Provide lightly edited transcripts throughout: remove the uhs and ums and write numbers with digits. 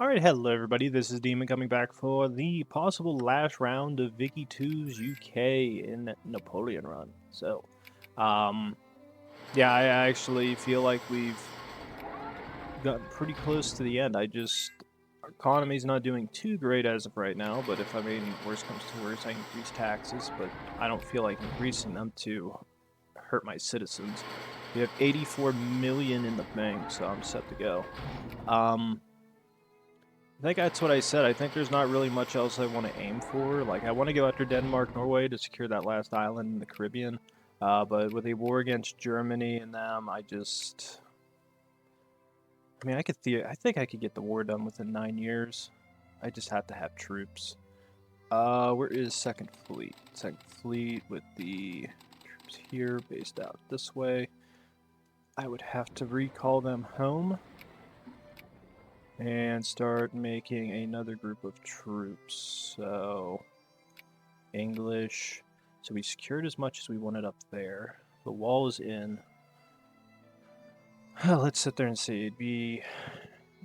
Alright, hello everybody, this is Demon coming back for the possible last round of Vicky 2's UK in Napoleon run. So, yeah, I actually feel like we've gotten pretty close to the end. Our economy's not doing too great as of right now, but if, worst comes to worst, I increase taxes, but I don't feel like increasing them to hurt my citizens. We have 84 million in the bank, so I'm set to go. I think that's what I said. I think there's not really much else I want to aim for. Like, I want to go after Denmark, Norway to secure that last island in the Caribbean. But with a war against Germany and them, I think I could get the war done within 9 years. I just have to have troops. Where is Second Fleet? Second Fleet with the troops here, based out this way. I would have to recall them home and start making another group of troops. So, English. So we secured as much as we wanted up there. The wall is in. Let's sit there and see. It'd be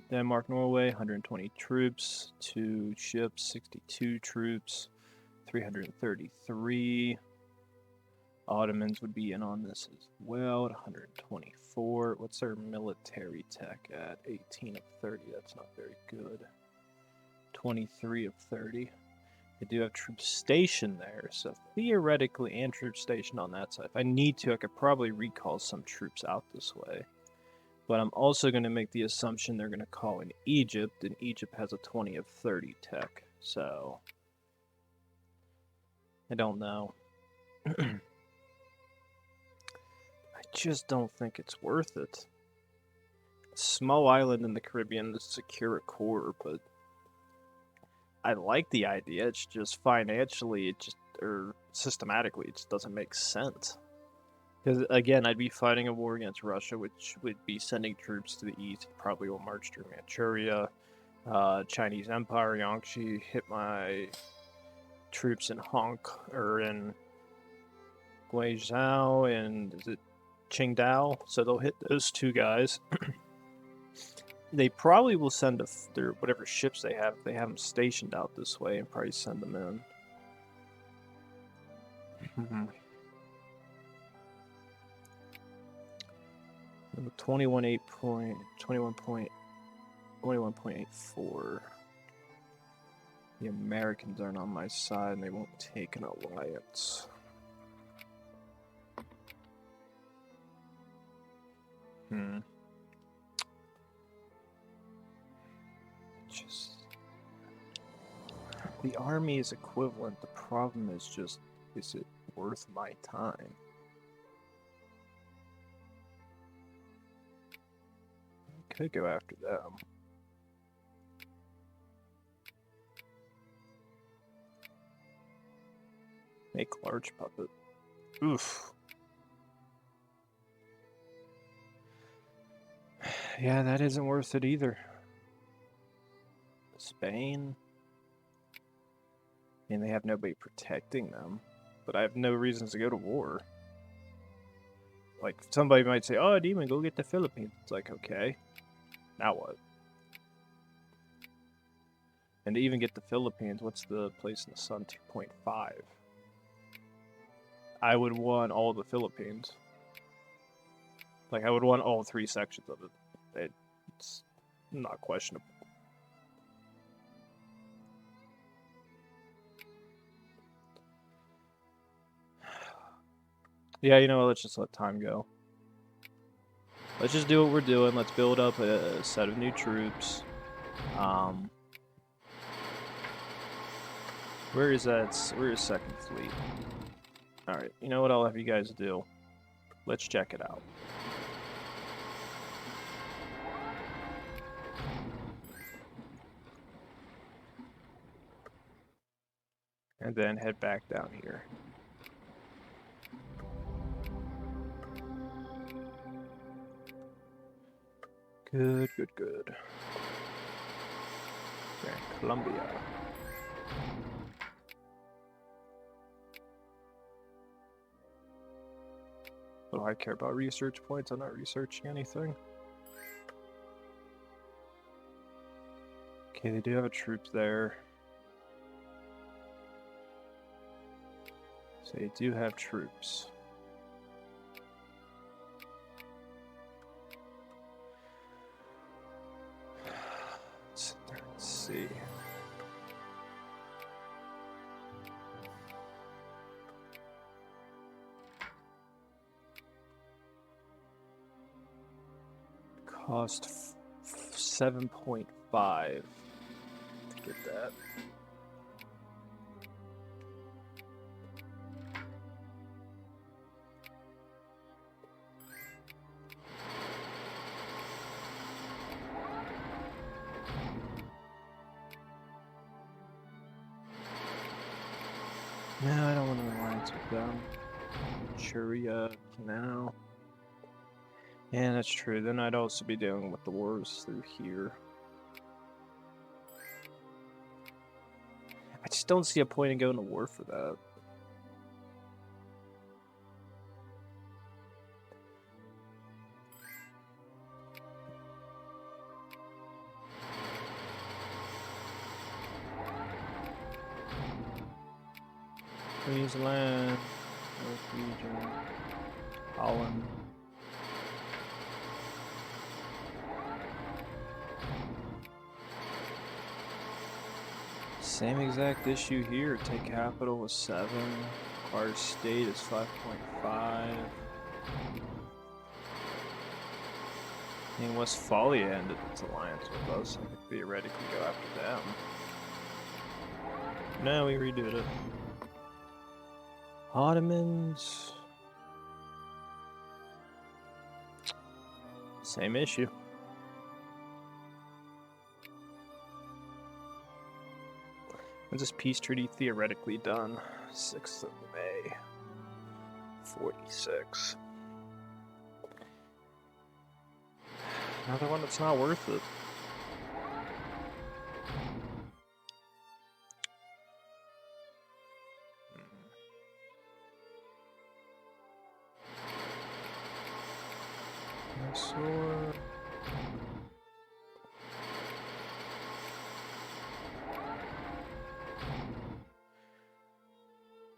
Denmark, Norway, 120 troops, 2 ships, 62 troops, 333. Ottomans would be in on this as well, 124. What's their military tech at? 18 of 30. That's not very good. 23 of 30. They do have troops stationed there, so theoretically, and troops stationed on that side. If I need to, I could probably recall some troops out this way. But I'm also going to make the assumption they're going to call in Egypt, and Egypt has a 20 of 30 tech, so I don't know. I just don't think it's worth it. Small island in the Caribbean to secure a core, but I like the idea. It's just financially, or systematically, it just doesn't make sense. Because again, I'd be fighting a war against Russia, which would be sending troops to the east. Probably will march through Manchuria, Chinese Empire, Yangtze, hit my troops in in Guizhou, and is it Qingdao? So they'll hit those two guys. They probably will send their whatever ships they have. If they have them stationed out this way, and probably send them in. 21.84. The Americans aren't on my side, and they won't take an alliance. The army is equivalent. The problem is just, is it worth my time? I could go after them. Make large puppet. Oof. Yeah, that isn't worth it either. Spain. And they have nobody protecting them. But I have no reasons to go to war. Like, somebody might say, oh, Demon, go get the Philippines. It's like, okay. Now what? And to even get the Philippines, what's the place in the sun? 2.5. I would want all the Philippines. Like, I would want all 3 sections of it. It's not questionable. Yeah, you know what? Let's just let time go. Let's just do what we're doing. Let's build up a set of new troops. Where is that? Where is Second Fleet? Alright, you know what I'll have you guys do? Let's check it out. And then head back down here. Good, good, good. Grand Columbia. What do I care about research points? I'm not researching anything. Okay, they do have a troop there. So they do have troops. Let's see. Cost 7.5 to get that. No, I don't want to alliance with them. Churia now. Yeah, that's true. Then I'd also be dealing with the wars through here. I just don't see a point in going to war for that. Queensland, North Region, Holland. Same exact issue here. Take capital with 7. Acquire state is 5.5. And Westphalia ended its alliance with us. I could theoretically go after them. No, we redid it. Ottomans. Same issue. When's this peace treaty theoretically done? 6th of May. 46. Another one that's not worth it. Sword.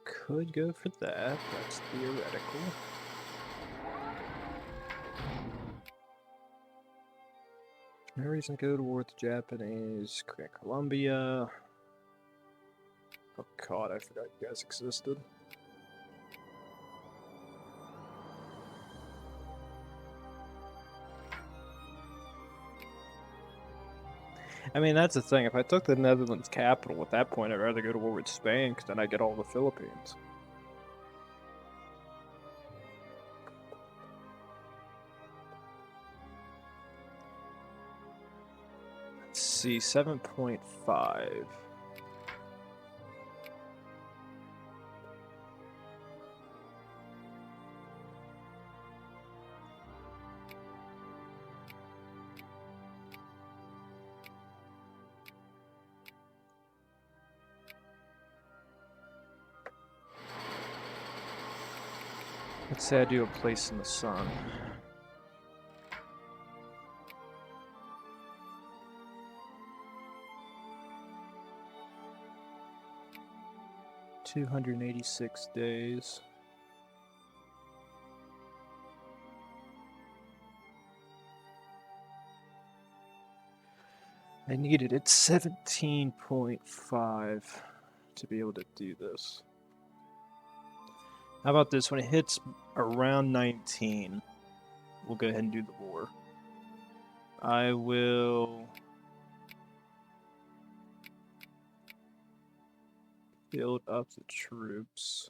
Could go for that. That's theoretical. No reason to go to war with the Japanese. Create Colombia. Oh god, I forgot you guys existed. I mean, that's the thing. If I took the Netherlands capital at that point, I'd rather go to war with Spain, because then I get all the Philippines. Let's see, 7.5. Let's say I do a place in the sun. $286 days. I needed it 17.5 to be able to do this. How about this? When it hits around 19, we'll go ahead and do the war. I will build up the troops.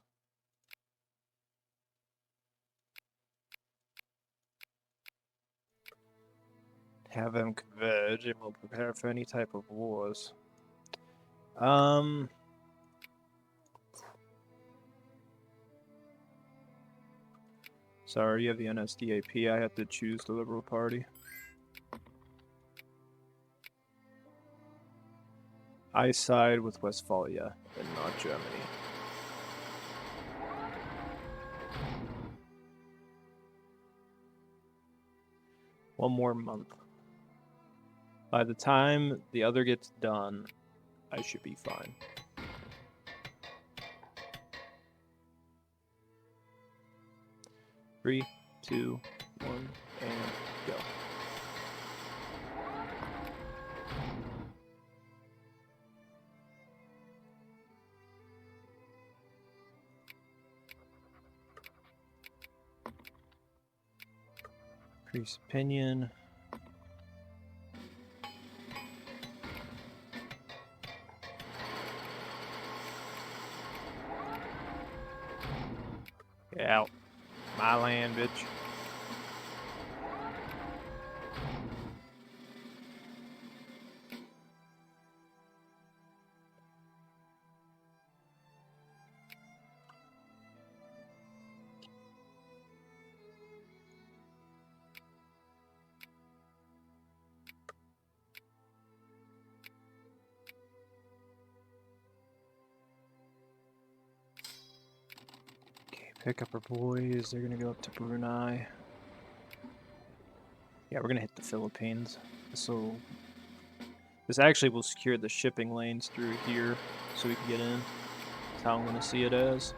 Have them converge, and we'll prepare for any type of wars. Sorry, you have the NSDAP. I have to choose the Liberal Party. I side with Westphalia and not Germany. One more month. By the time the other gets done, I should be fine. Three, two, one, and go. Increase opinion. Get out. My land, bitch. Pick up our boys. They're gonna go up to Brunei. Yeah, we're gonna hit the Philippines. This actually will secure the shipping lanes through here, so we can get in. That's how I'm gonna see it as.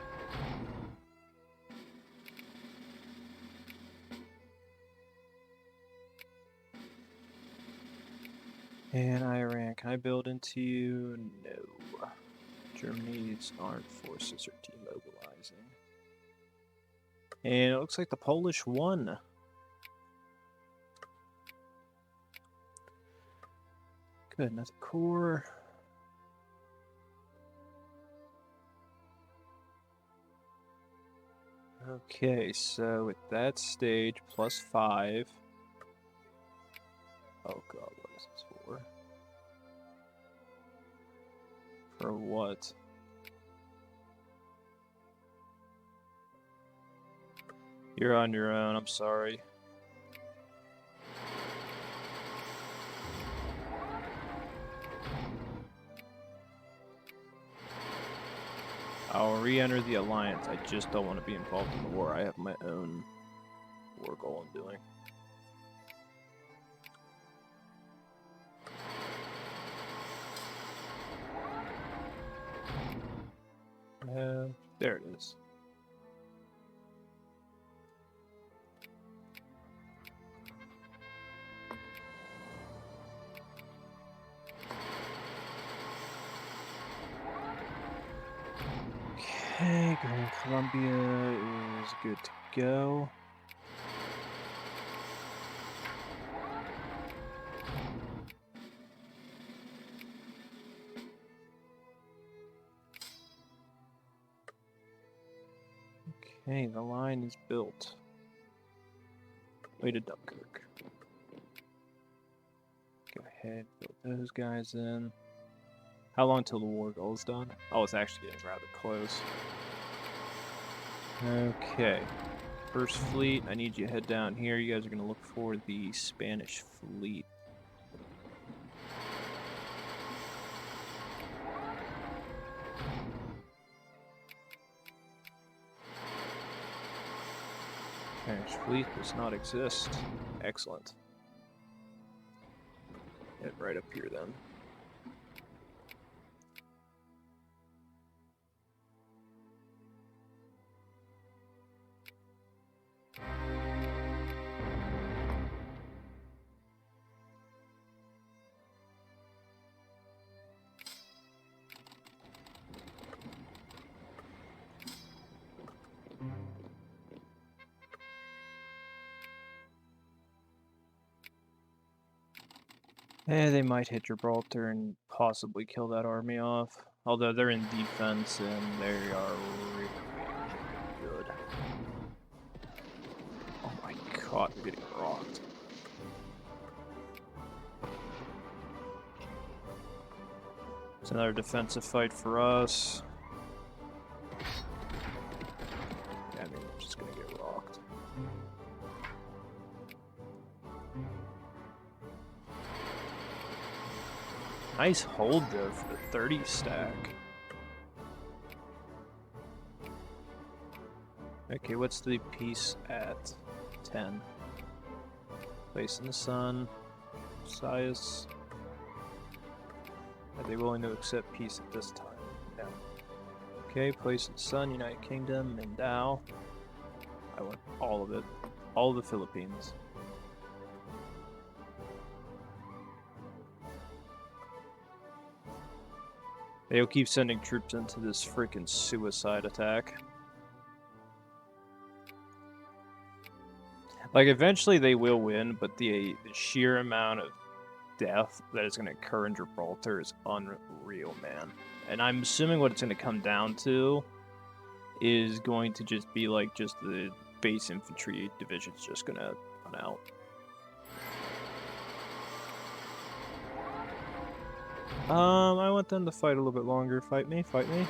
And Iran, can I build into you? No. Germany's armed forces are demobilizing. And it looks like the Polish won. Good, another core. Okay, so at that stage, +5. Oh god, what is this for? For what? You're on your own, I'm sorry. I'll re-enter the Alliance. I just don't want to be involved in the war. I have my own war goal I'm doing. There it is. Okay, Grand Columbia is good to go. Okay, the line is built. Way to Dunkirk. Go ahead, build those guys in. How long till the war goal's done? Oh, it's actually getting rather close. Okay. First fleet, I need you to head down here. You guys are going to look for the Spanish fleet. Spanish fleet does not exist. Excellent. Head right up here then. They might hit Gibraltar and possibly kill that army off. Although they're in defense and they are really, really good. Oh my god, they're getting rocked. It's another defensive fight for us. Yeah, I mean, we're just gonna get rocked. Nice hold though for the 30 stack. Okay, what's the piece at 10? Place in the sun. Sias. they willing to accept peace at this time? No. Okay, place of the Sun, United Kingdom, Mindanao. I want all of it. All of the Philippines. They'll keep sending troops into this freaking suicide attack. Like, eventually they will win, but the sheer amount of death that is going to occur in Gibraltar is unreal, man. And I'm assuming what it's going to come down to is going to just be like just the base infantry division's just going to run out. I want them to fight a little bit longer. Fight me, fight me.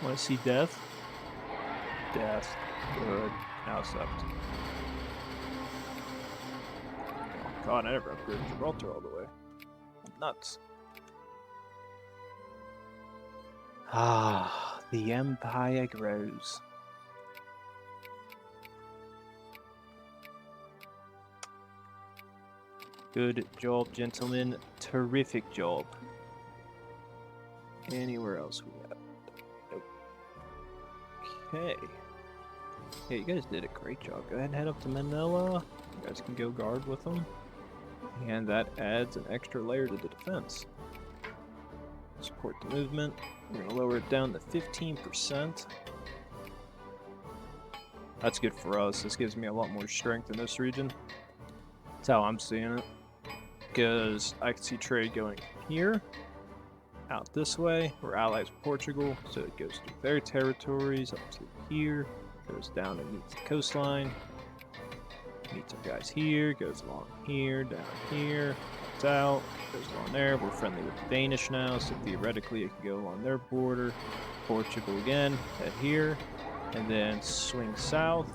Want to see death? Death. Good. Now sucked. Oh god, I never upgraded Gibraltar all the way. Nuts. Ah, the empire grows. Good job, gentlemen. Terrific job. Anywhere else we got? Nope. Okay. Yeah, you guys did a great job. Go ahead and head up to Manila. You guys can go guard with them. And that adds an extra layer to the defense. Support the movement. We're going to lower it down to 15%. That's good for us. This gives me a lot more strength in this region. That's how I'm seeing it. Because I can see trade going here, out this way. We're allies with Portugal, so it goes through their territories up to here, goes down and meets the coastline, meets our guys here, goes along here, down here, comes out, goes along there. We're friendly with the Danish now, so theoretically it can go along their border. Portugal again, head here, and then swing south.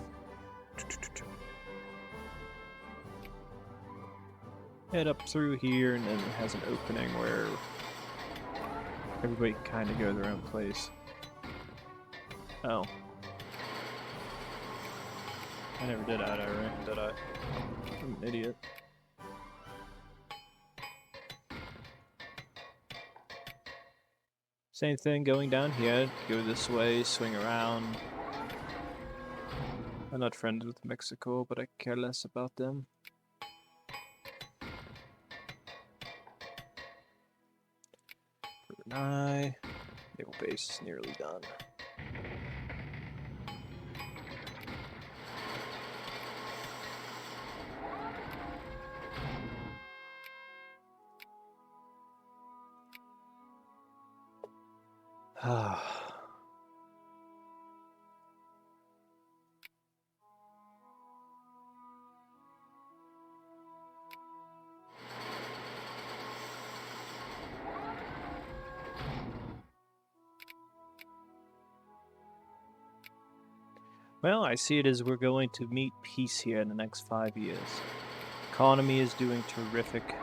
Head up through here, and then it has an opening where everybody can kind of go their own place. Oh. I never did add Iran, did I? I'm an idiot. Same thing going down here. Go this way, swing around. I'm not friends with Mexico, but I care less about them. Brunei. Naval base is nearly done. Well, I see it as we're going to meet peace here in the next 5 years. Economy is doing terrific.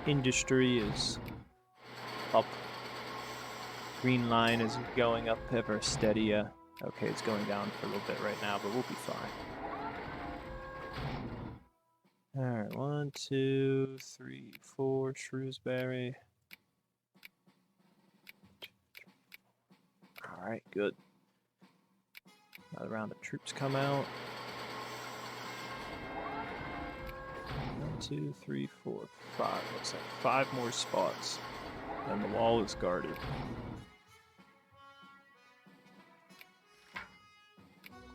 Industry is up. Green line is going up ever steadier. Okay, it's going down for a little bit right now, but we'll be fine. Alright, 1, 2, 3, 4, Shrewsbury. Alright, good. Another round of troops come out. 1, 2, 3, 4, 5. Looks like 5 more spots. And the wall is guarded.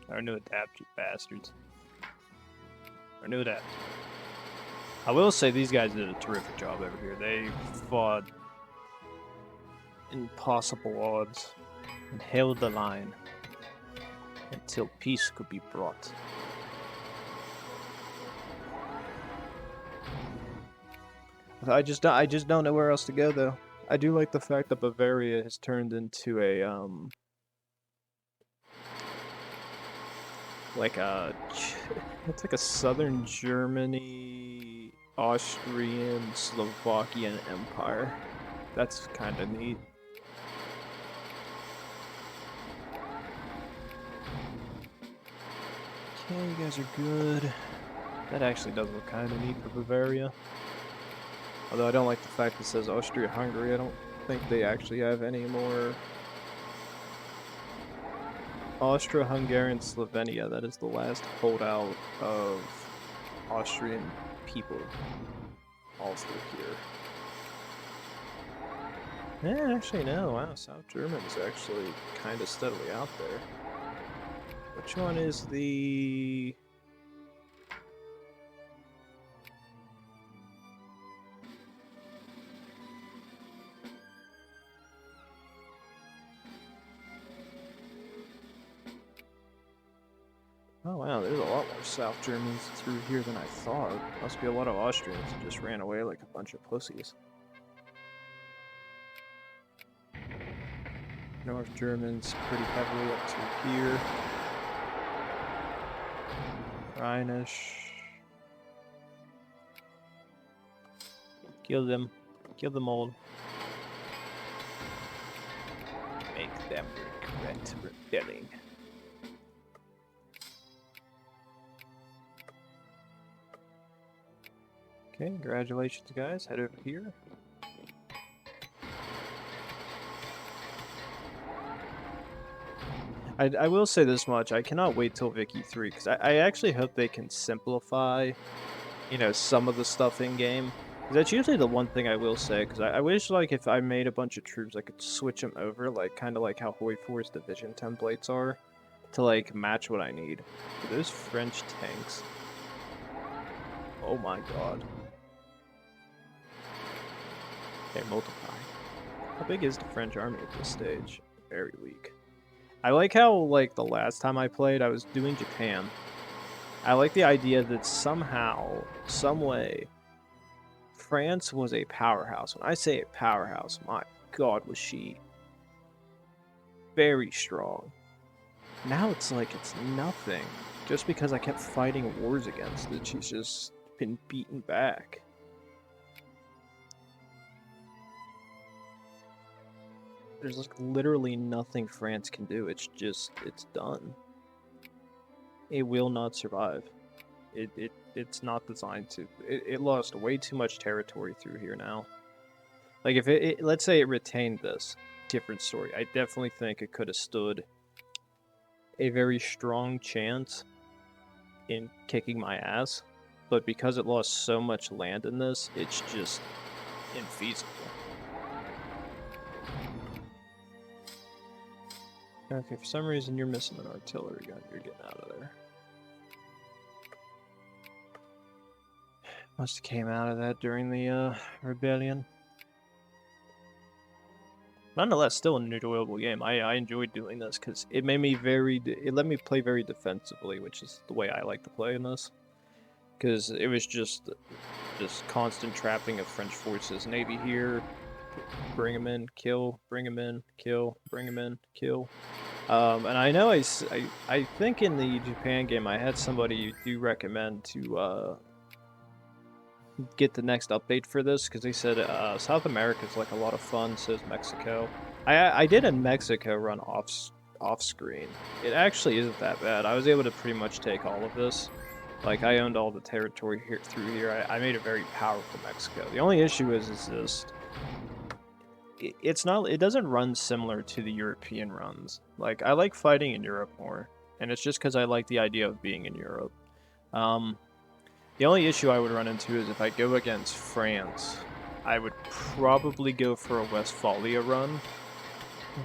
Our new adapt, you bastards. Our new adapt. I will say these guys did a terrific job over here. They fought impossible odds and held the line until peace could be brought. I just don't know where else to go though. I do like the fact that Bavaria has turned into a it's like a southern Germany, Austrian, Slovakian empire. That's kind of neat. Okay, you guys are good. That actually does look kind of neat for Bavaria. Although I don't like the fact that it says Austria-Hungary. I don't think they actually have any more. Austro-Hungarian Slovenia, that is the last holdout of Austrian people. All through here. Yeah, actually no, wow, South German's actually kind of steadily out there. Which one is the... Oh wow, there's a lot more South Germans through here than I thought. Must be a lot of Austrians who just ran away like a bunch of pussies. North Germans pretty heavily up to here. Rhinish. Kill them. Kill them all. Make them regret rebelling. Okay, congratulations guys, head over here. I will say this much, I cannot wait till Vicky 3, because I actually hope they can simplify, you know, some of the stuff in-game. That's usually the one thing I will say, because I wish, like, if I made a bunch of troops, I could switch them over, like, kind of like how Hoi 4's division templates are, to, like, match what I need. But those French tanks... Oh my god. They multiply. How big is the French army at this stage? Very weak. I like how, like, the last time I played, I was doing Japan. I like the idea that somehow, some way, France was a powerhouse. When I say a powerhouse, my god, was she very strong. Now it's like it's nothing. Just because I kept fighting wars against it, she's just been beaten back. There's like literally nothing France can do. It's just, it's done. It will not survive. It's not designed to. It lost way too much territory through here now. Like if let's say it retained this, different story. I definitely think it could have stood a very strong chance in kicking my ass. But because it lost so much land in this, it's just infeasible. Okay, for some reason you're missing an artillery gun. You're getting out of there. Must have came out of that during the rebellion. Nonetheless, still an enjoyable game. I enjoyed doing this because it made me it let me play very defensively, which is the way I like to play in this. Because it was just constant trapping of French forces. Navy here, bring them in, kill, bring them in, kill, bring them in, kill. And I know I think in the Japan game I had somebody do recommend to get the next update for this, because they said South America is like a lot of fun, so is Mexico. I did a Mexico run off screen. It actually isn't that bad. I was able to pretty much take all of this. Like, I owned all the territory here through here. I made a very powerful Mexico. The only issue is just... It doesn't run similar to the European runs. Like, I like fighting in Europe more. And it's just because I like the idea of being in Europe. The only issue I would run into is if I go against France, I would probably go for a Westphalia run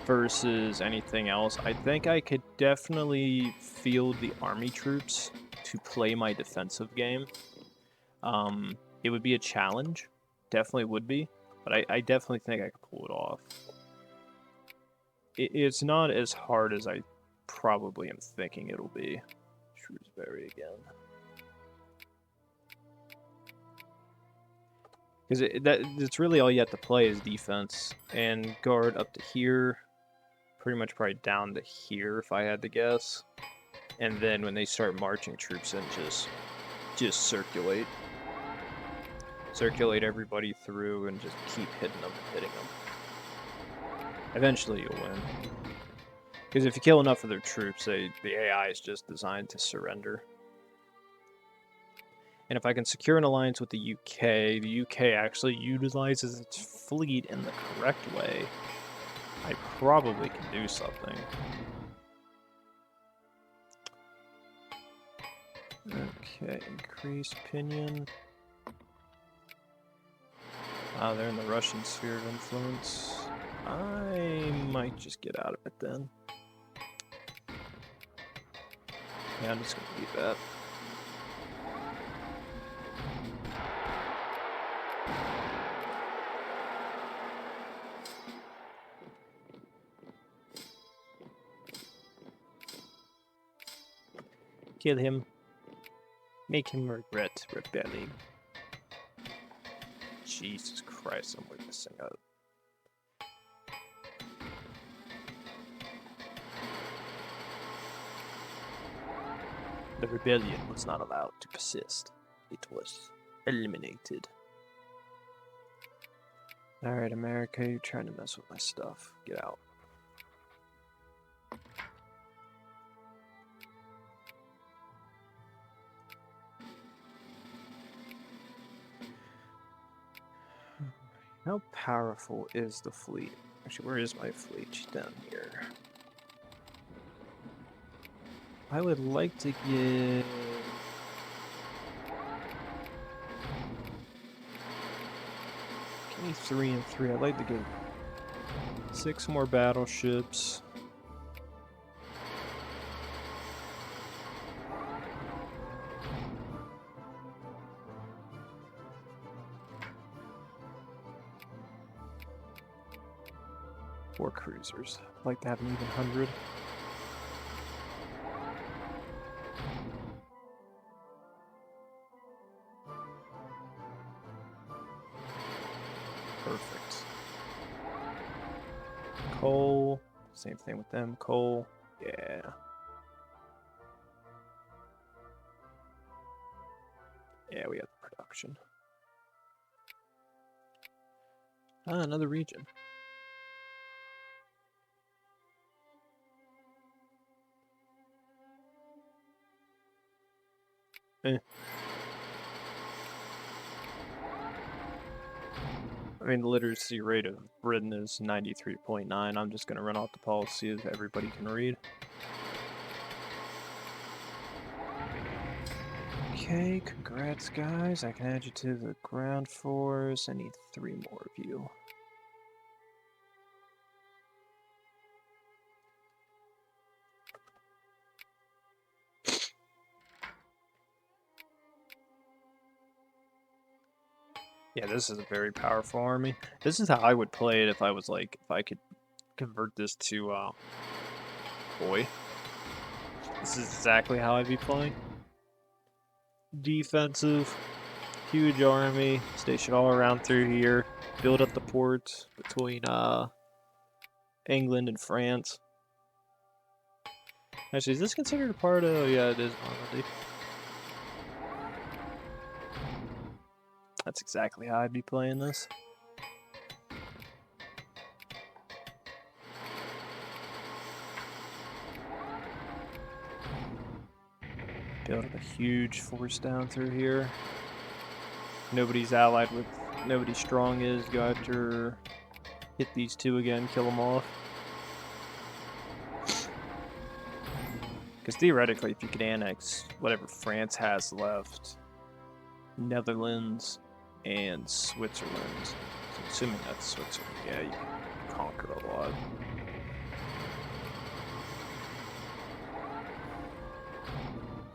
versus anything else. I think I could definitely field the army troops to play my defensive game. It would be a challenge, definitely would be, but I definitely think I could pull it off. It's not as hard as I probably am thinking it'll be. Shrewsbury again. Because it's really all you have to play is defense and guard up to here, pretty much probably down to here if I had to guess. And then when they start marching troops in, just circulate. Circulate everybody through and just keep hitting them and hitting them. Eventually you'll win. Because if you kill enough of their troops, the AI is just designed to surrender. And if I can secure an alliance with the UK actually utilizes its fleet in the correct way, I probably can do something. Okay, increase pinion. Ah, they're in the Russian sphere of influence. I might just get out of it then. Yeah, I'm just gonna leave that. Kill him. Make him regret rebelling. Jesus Christ, I'm witnessing a... The rebellion was not allowed to persist. It was eliminated. Alright, America, you're trying to mess with my stuff. Get out. How powerful is the fleet? Actually, where is my fleet? She's down here. I would like to get... Give me 3 and 3. I'd like to get 6 more battleships. Four cruisers. I'd like to have an even 100. Perfect. Coal. Same thing with them. Coal. Yeah. Yeah, we have the production. Ah, another region. Eh. I mean, the literacy rate of Britain is 93.9. I'm just going to run out the policy that everybody can read. Okay, congrats, guys. I can add you to the ground force. I need 3 more of you. Yeah, this is a very powerful army. This is how I would play it if I was like, if I could convert this to, boy. This is exactly how I'd be playing. Defensive, huge army, stationed all around through here, build up the ports between, England and France. Actually, is this considered a part of, yeah, it is Normandy. That's exactly how I'd be playing this. Build up a huge force down through here. Nobody's allied with, nobody strong is. Go after, hit these 2 again, kill them off. Because theoretically, if you could annex whatever France has left, Netherlands and Switzerland, so assuming that's Switzerland, yeah, you can conquer a lot.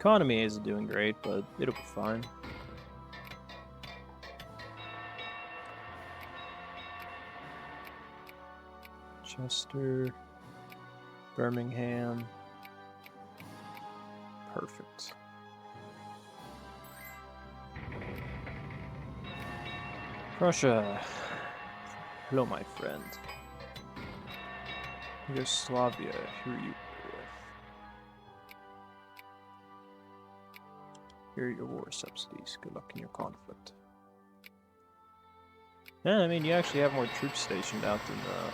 Economy isn't doing great, but it'll be fine. Chester, Birmingham. Perfect. Prussia. Hello, my friend. Yugoslavia, who are you with? Here are your war subsidies. Good luck in your conflict. Yeah, I mean, you actually have more troops stationed out than the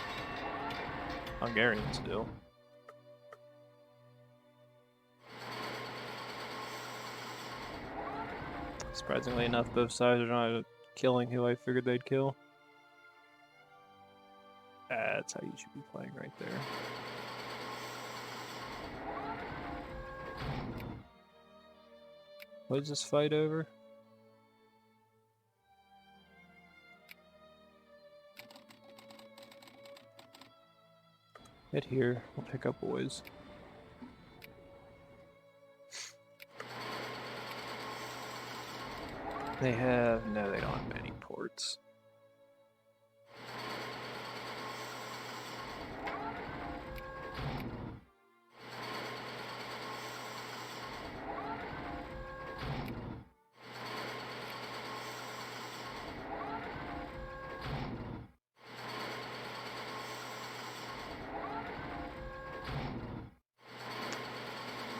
Hungarians do. Surprisingly enough, both sides are not killing who I figured they'd kill. That's how you should be playing right there. What is this fight over? Head here. We'll pick up boys. They have... no, they don't have any ports.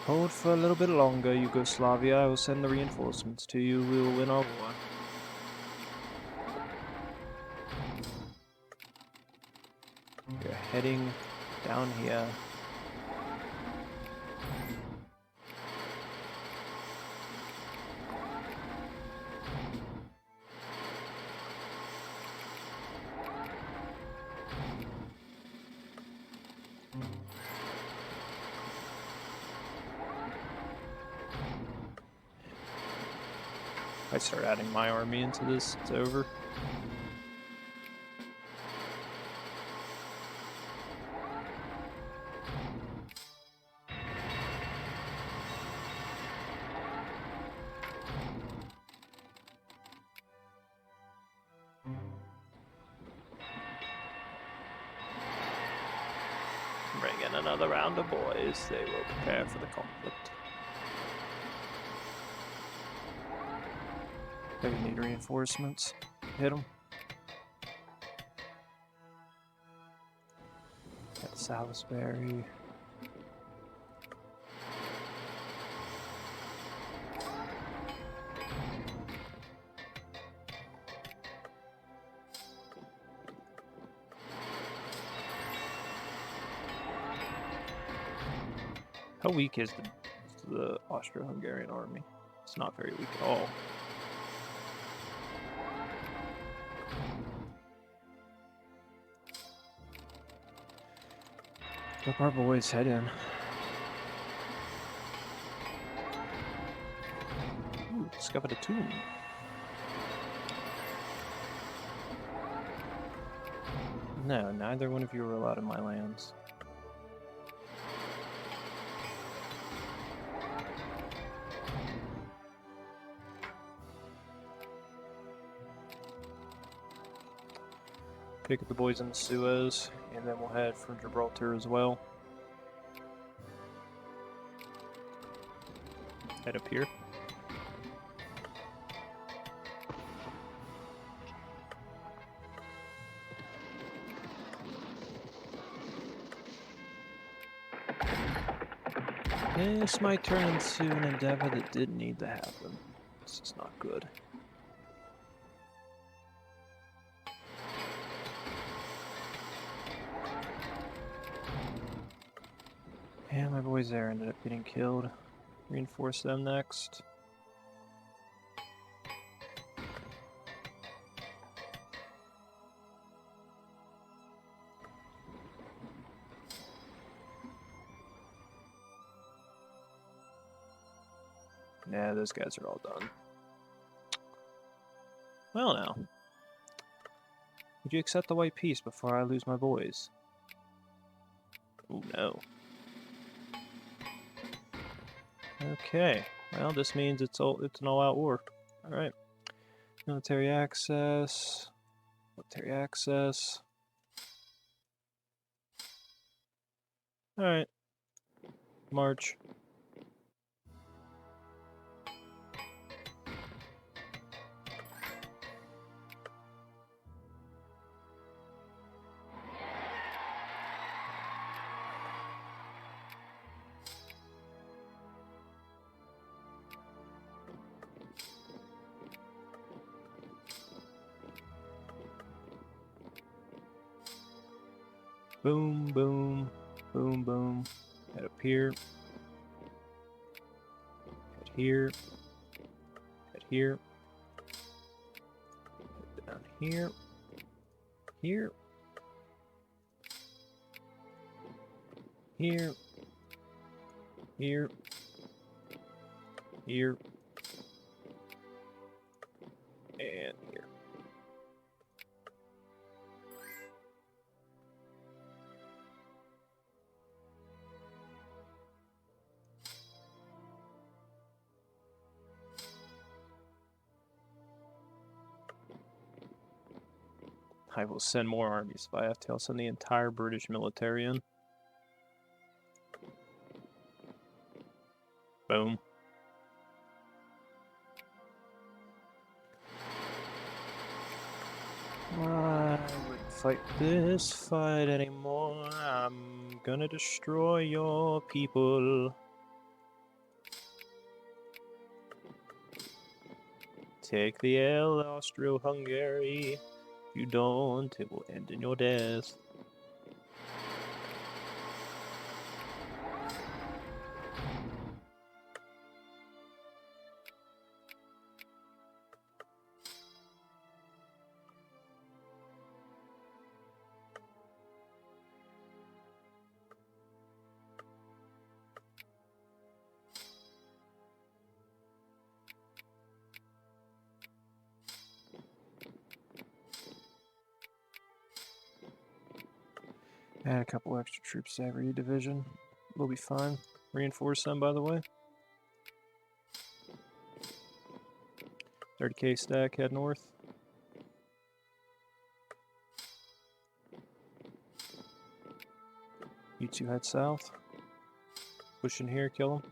Hold for a little bit longer, Yugoslavia. I will send the reinforcements to you. We will win our war. We're heading down here. If I start adding my army into this, it's over. Bring in another round of boys. They will prepare for the conflict. They need reinforcements. Hit them. Got Salisbury. How weak is the Austro-Hungarian army? It's not very weak at all. Let our boys head in. Ooh, discovered a tomb. No, neither one of you are allowed in my lands. Pick up the boys in the Suez, and then we'll head for Gibraltar as well. Head up here. This might turn into an endeavor that didn't need to happen. This is not good. And my boys there ended up getting killed. Reinforce them next. Yeah, those guys are all done. Well now. Would you accept the white peace before I lose my boys? Oh no. Okay, well this means it's an all-out war. Alright. Military access. Military access. Alright. March. Boom, boom, boom, boom. Head up here. Head here. Head here. here, here, here, here, here, and here. I will send more armies if I have to. I'll send the entire British military in. Boom. I wouldn't fight this fight anymore. I'm gonna destroy your people. Take the L, Austro-Hungary. If you don't, it will end in your death. Add a couple extra troops to every division. We'll be fine. Reinforce them, by the way. 30k stack, head north. You two head south. Push in here, kill them.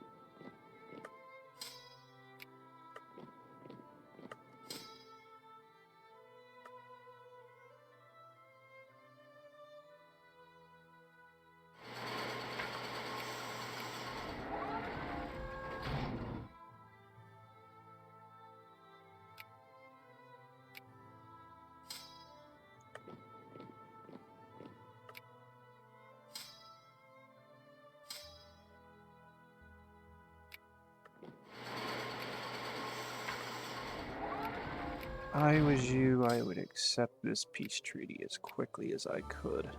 I was you, I would accept this peace treaty as quickly as I could.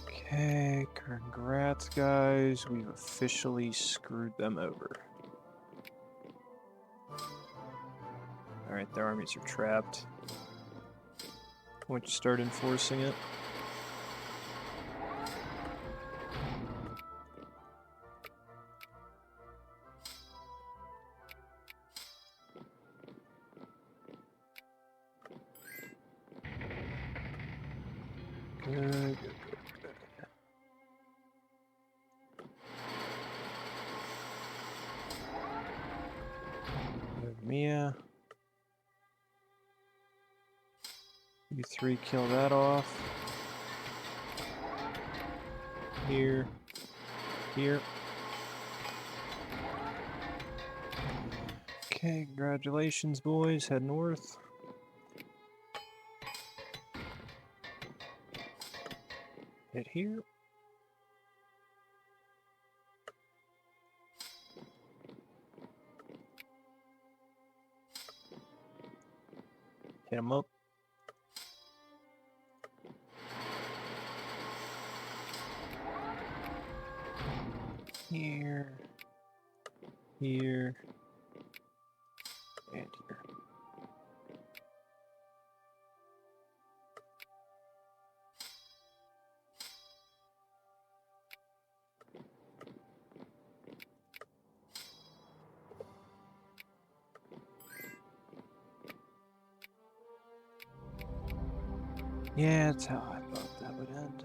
Okay, congrats guys, we've officially screwed them over. Alright, their armies are trapped. Why don't you start enforcing it? Good. Mia. You three kill that off. Here. Here. Okay, congratulations boys, head north. Hit here. Hit him up. Here. Here. And here. Yeah, that's how I thought that would end.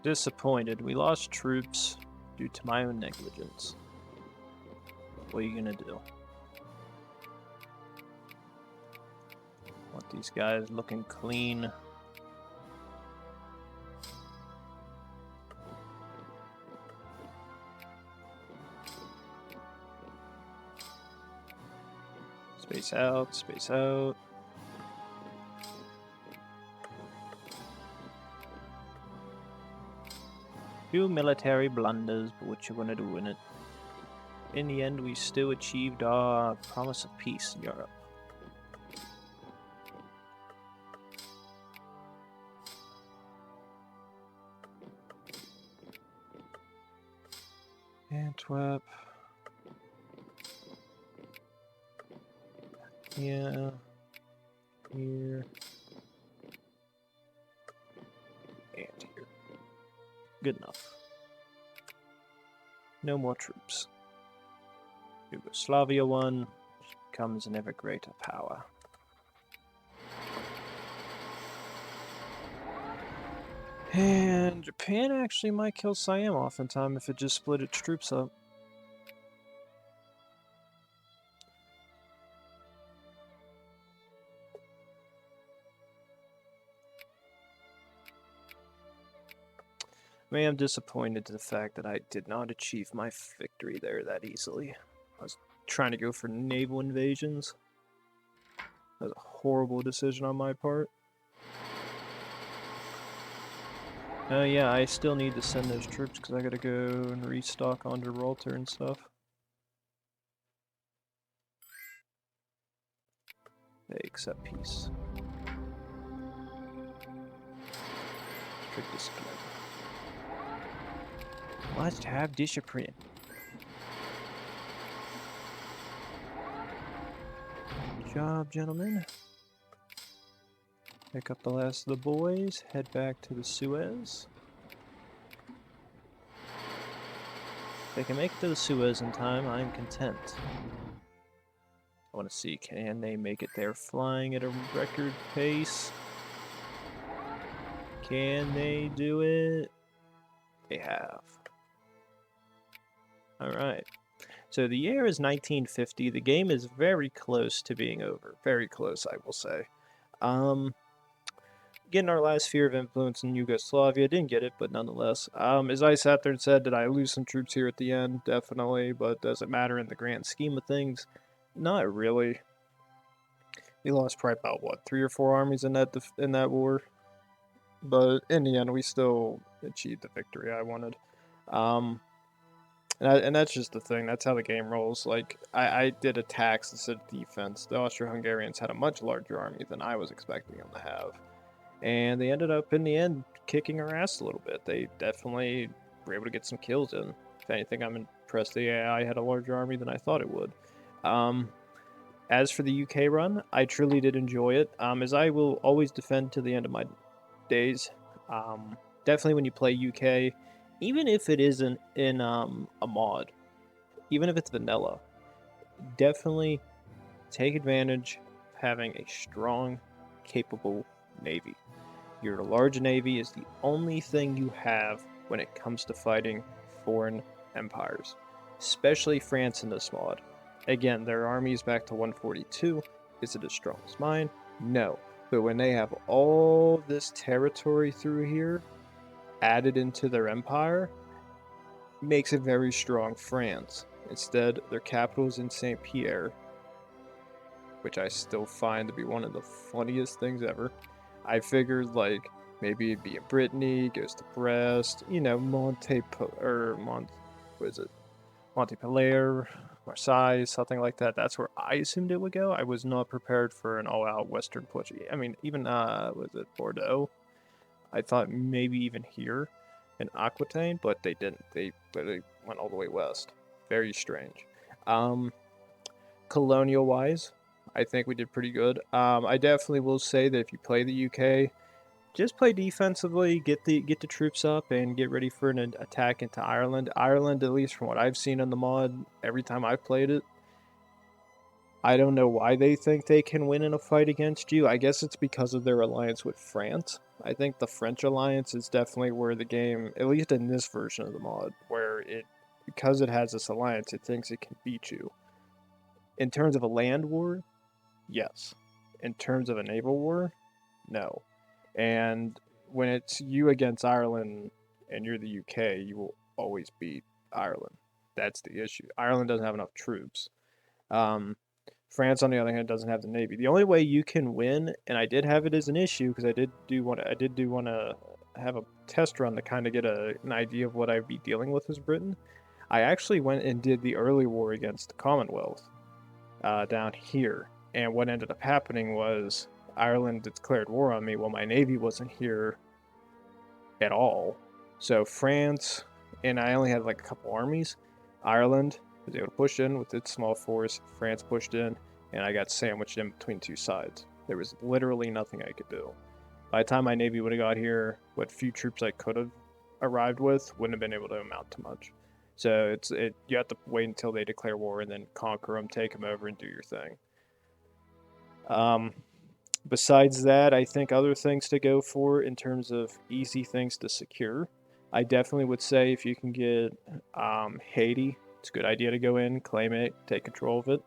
Disappointed. We lost troops due to my own negligence. What are you gonna do? Want these guys looking clean. Space out, space out. Few military blunders, but what you gonna do in it? In the end, we still achieved our promise of peace in Europe. Antwerp. Yeah. Here. And here. Good enough. No more troops. Yugoslavia won. Becomes an ever greater power. And Japan actually might kill Siam off in time if it just split its troops up. I am disappointed to the fact that I did not achieve my victory there that easily. I was trying to go for naval invasions. That was a horrible decision on my part. Yeah, I still need to send those troops because I gotta go and restock on Gibraltar and stuff. They accept peace. Strict discipline. Must have discipline. Good job, gentlemen. Pick up the last of the boys, head back to the Suez. If they can make it to the Suez in time, I'm content. I want to see, can they make it there flying at a record pace? Can they do it? They have. Alright. So the year is 1950. The game is very close to being over. Very close, I will say. Getting our last sphere of influence in Yugoslavia. Didn't get it, but nonetheless. As I sat there and said, did I lose some troops here at the end? Definitely, but does it matter in the grand scheme of things? Not really. We lost probably about, what, 3 or 4 armies in that war? But in the end, we still achieved the victory I wanted. And that's just the thing. That's how the game rolls. Like, I did attacks instead of defense. The Austro-Hungarians had a much larger army than I was expecting them to have. And they ended up, in the end, kicking our ass a little bit. They definitely were able to get some kills in. If anything, I'm impressed the AI had a larger army than I thought it would. As for the UK run, I truly did enjoy it. As I will always defend to the end of my days. Definitely when you play UK, even if it isn't in a mod, even if it's vanilla, definitely take advantage of having a strong, capable navy. Your large navy is the only thing you have when it comes to fighting foreign empires, especially France in this mod. Again, their army is back to 142. Is it as strong as mine? No. But when they have all this territory through here added into their empire, makes a very strong France. Instead, their capital is in St. Pierre, which I still find to be one of the funniest things ever. I figured, like, maybe it'd be in Brittany, goes to Brest, you know, Montpellier, Marseille, something like that. That's where I assumed it would go. I was not prepared for an all-out Western Portuguese. I mean, even, was it Bordeaux? I thought maybe even here in Aquitaine, but they didn't. They went all the way west. Very strange. Colonial-wise, I think we did pretty good. I definitely will say that if you play the UK, just play defensively, get the troops up, and get ready for an attack into Ireland. Ireland, at least from what I've seen on the mod, every time I've played it, I don't know why they think they can win in a fight against you. I guess it's because of their alliance with France. I think the French alliance is definitely where the game, at least in this version of the mod, where it, because it has this alliance, it thinks it can beat you. In terms of a land war, yes. In terms of a naval war, no. And when it's you against Ireland and you're the UK, you will always beat Ireland. That's the issue. Ireland doesn't have enough troops. Um, France, on the other hand, doesn't have the navy. The only way you can win, and I did have it as an issue because I did do want to have a test run to kind of get an idea of what I'd be dealing with as Britain. I actually went and did the early war against the Commonwealth down here, and what ended up happening was Ireland declared war on me while my navy wasn't here at all. So France, and I only had like a couple armies. Ireland was able to push in with its small force. France pushed in, and I got sandwiched in between two sides. There was literally nothing I could do. By the time my navy would have got here, what few troops I could have arrived with wouldn't have been able to amount to much. So you have to wait until they declare war and then conquer them, take them over, and do your thing. Besides that, I think other things to go for in terms of easy things to secure. I definitely would say if you can get Haiti, it's a good idea to go in, claim it, take control of it.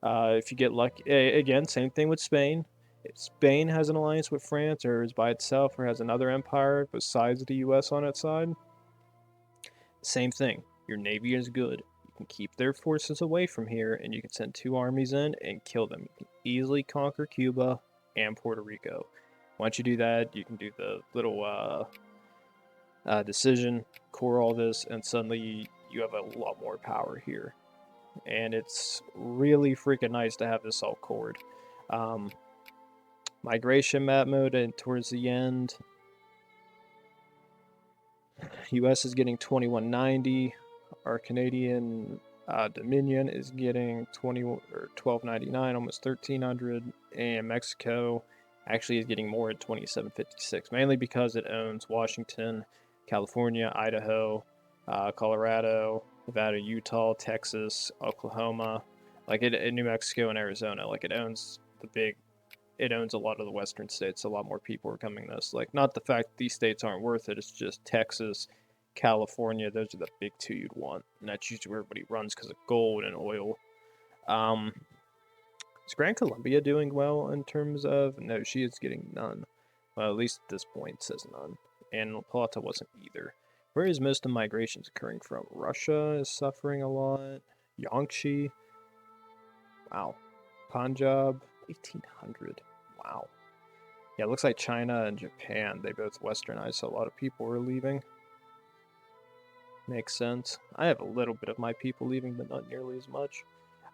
If you get lucky, again, same thing with Spain. If Spain has an alliance with France or is by itself or has another empire besides the US on its side, same thing. Your navy is good. You can keep their forces away from here and you can send 2 armies in and kill them. You can easily conquer Cuba and Puerto Rico. Once you do that, you can do the little decision, core all this, and suddenly you have a lot more power here. And it's really freaking nice to have this all cored. Migration map mode, and towards the end, US is getting 2190. Our Canadian Dominion is getting 1299, almost 1300, and Mexico actually is getting more at 2756, mainly because it owns Washington, California, Idaho, Colorado, Nevada, Utah, Texas, Oklahoma, like New Mexico and Arizona. Like it owns a lot of the western states. A lot more people are coming this. Like, not the fact that these states aren't worth it, it's just Texas, California, those are the big two you'd want. And that's usually where everybody runs because of gold and oil. Is Gran Colombia doing well in terms of... No, she is getting none. Well, at least at this point it says none. And La Plata wasn't either. Where is most of the migrations occurring from? Russia is suffering a lot. Yangtze. Wow. Punjab. 1800. Wow. Yeah, it looks like China and Japan, they both westernized, so a lot of people are leaving. Makes sense. I have a little bit of my people leaving, but not nearly as much.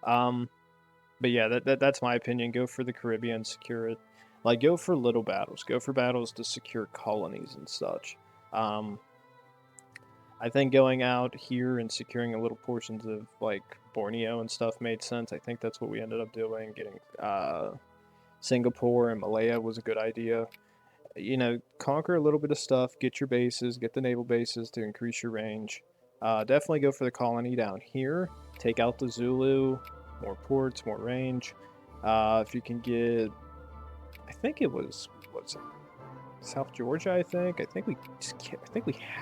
But yeah, that's my opinion. Go for the Caribbean, secure it. Like, go for little battles. Go for battles to secure colonies and such. I think going out here and securing little portions of, like, Borneo and stuff made sense. I think that's what we ended up doing. Getting Singapore and Malaya was a good idea. You know, conquer a little bit of stuff, get your bases, get the naval bases to increase your range. Definitely go for the colony down here. Take out the Zulu, more ports, more range. If you can get, I think it was what's it, South Georgia. I think we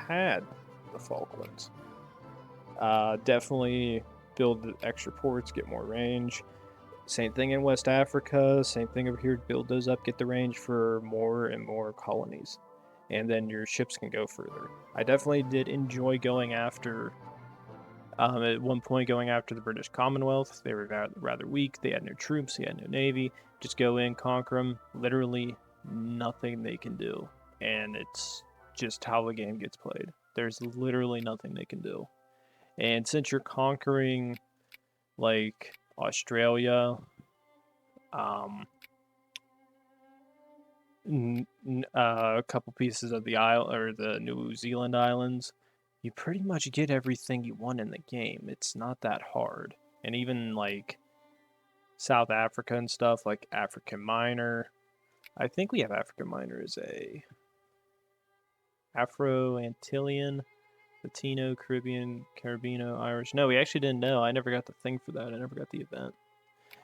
had the Falklands. Definitely build extra ports, get more range. Same thing in West Africa, same thing over here, build those up, get the range for more and more colonies. And then your ships can go further. I definitely did enjoy going after, at one point going after the British Commonwealth. They were rather weak, they had no troops, they had no navy. Just go in, conquer them, literally nothing they can do. And it's just how the game gets played. There's literally nothing they can do. And since you're conquering, like, Australia, a couple pieces of the isle or the New Zealand islands, you pretty much get everything you want in the game. It's not that hard. And even like South Africa and stuff, like African Minor. I think we have African Minor as a Afro-Antillean, Latino, Caribbean, Caribino, Irish. No, we actually didn't know. I never got the thing for that. I never got the event.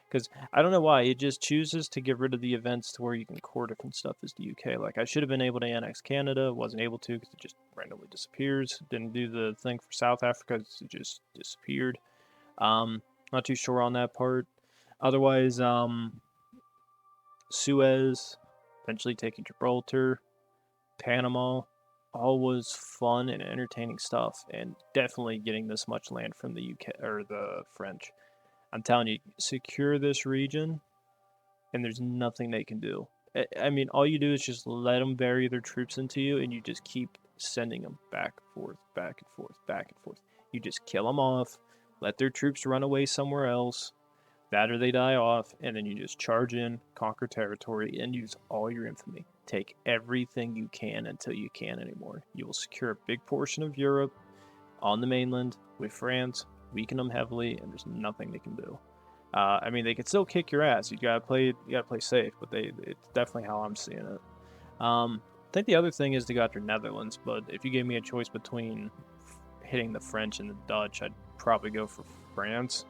Because I don't know why, it just chooses to get rid of the events to where you can core different stuff as the UK. Like, I should have been able to annex Canada, wasn't able to because it just randomly disappears. Didn't do the thing for South Africa because it just disappeared. Not too sure on that part. Otherwise, Suez, eventually taking Gibraltar, Panama, all was fun and entertaining stuff, and definitely getting this much land from the UK or the French. I'm telling you, secure this region, and there's nothing they can do. I mean, all you do is just let them bury their troops into you, and you just keep sending them back and forth, back and forth, back and forth. You just kill them off, let their troops run away somewhere else, that or they die off, and then you just charge in, conquer territory, and use all your infamy. Take everything you can until you can't anymore. You will secure a big portion of Europe on the mainland with France, weaken them heavily, and there's nothing they can do. I mean, they could still kick your ass. You gotta play safe, but it's definitely how I'm seeing it. I think the other thing is they got their Netherlands, but if you gave me a choice between hitting the French and the Dutch, I'd probably go for France,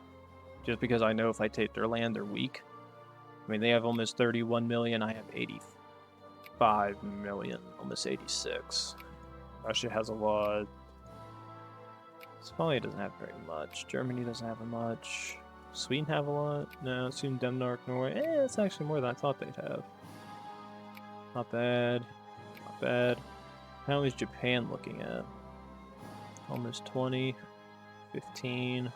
just because I know if I take their land, they're weak. I mean, they have almost 31 million. I have 85 million, almost 86. Russia has a lot. Somalia doesn't have very much. Germany doesn't have much. Sweden have a lot. No, Sweden, Denmark, Norway. It's actually more than I thought they'd have. Not bad. Not bad. How is Japan looking at? Almost 20. 15.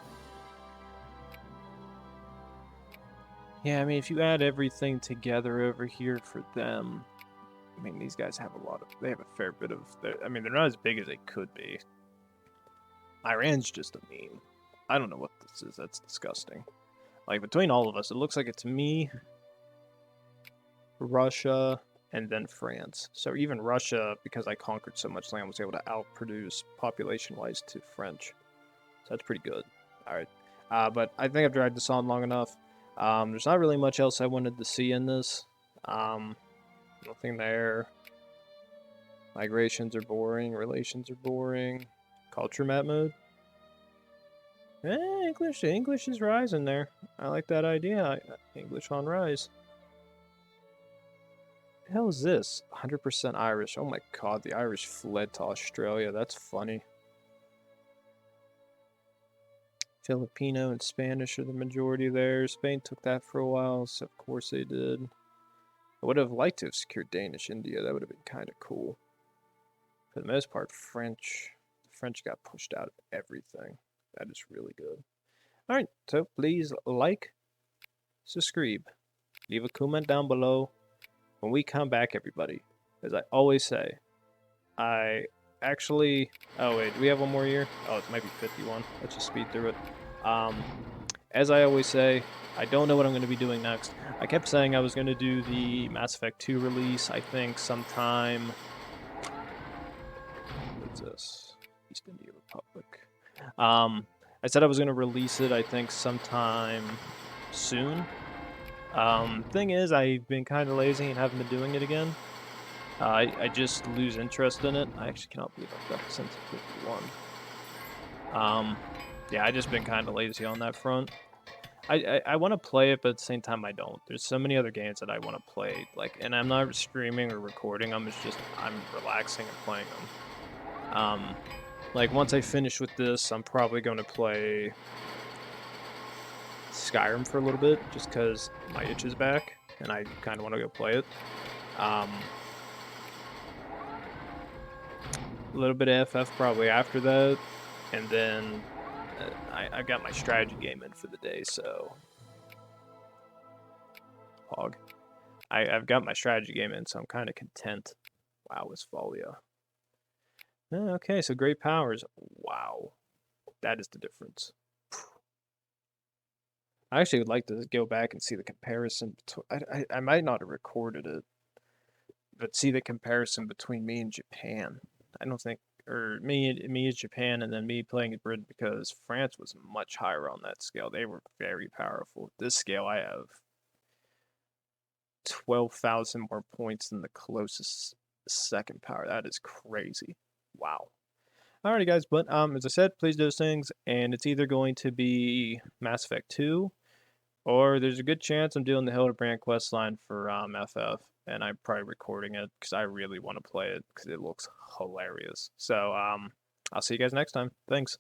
Yeah, I mean, if you add everything together over here for them, I mean, these guys have they have a fair bit of, I mean, they're not as big as they could be. Iran's just a meme. I don't know what this is. That's disgusting. Like, between all of us, it looks like it's me, Russia, and then France. So even Russia, because I conquered so much land, was able to outproduce population-wise to French. So that's pretty good. All right. But I think I've dragged this on long enough. There's not really much else I wanted to see in this. Nothing there. Migrations are boring. Relations are boring. Culture map mode. English is rising there. I like that idea. English on rise. What the hell is this? 100% Irish. Oh my god, the Irish fled to Australia. That's funny. Filipino and Spanish are the majority there. Spain took that for a while, so of course they did. I would have liked to have secured Danish India. That would have been kind of cool. For the most part, French. The French got pushed out of everything. That is really good. Alright, so please like, subscribe, leave a comment down below. When we come back, everybody, as I always say, I actually... Oh, wait, do we have one more year? Oh, it might be 51. Let's just speed through it. As I always say, I don't know what I'm going to be doing next. I kept saying I was going to do the Mass Effect 2 release, I think sometime... What is this? East India Republic. I said I was going to release it, I think, sometime soon. Thing is, I've been kind of lazy and haven't been doing it again. I just lose interest in it. I actually cannot believe I've got this into 51. Yeah, I just been kind of lazy on that front. I want to play it, but at the same time I don't. There's so many other games that I want to play, like, and I'm not streaming or recording them. It's just I'm relaxing and playing them. Like, once I finish with this, I'm probably going to play Skyrim for a little bit, just because my itch is back, and I kind of want to go play it. A little bit of FF probably after that, and then I've got my strategy game in for the day, so... Pog. I've got my strategy game in, so I'm kind of content. Wow, Westphalia. Okay, so great powers. Wow. That is the difference. I actually would like to go back and see the comparison. I might not have recorded it, but see the comparison between me and Japan. I don't think, or me as Japan, and then me playing as Britain, because France was much higher on that scale. They were very powerful. This scale, I have 12,000 more points than the closest second power. That is crazy. Wow. Alrighty, guys, but as I said, please do those things, and it's either going to be Mass Effect 2 Or there's a good chance I'm doing the Hildebrand quest line for FF, and I'm probably recording it because I really want to play it because it looks hilarious. So I'll see you guys next time. Thanks.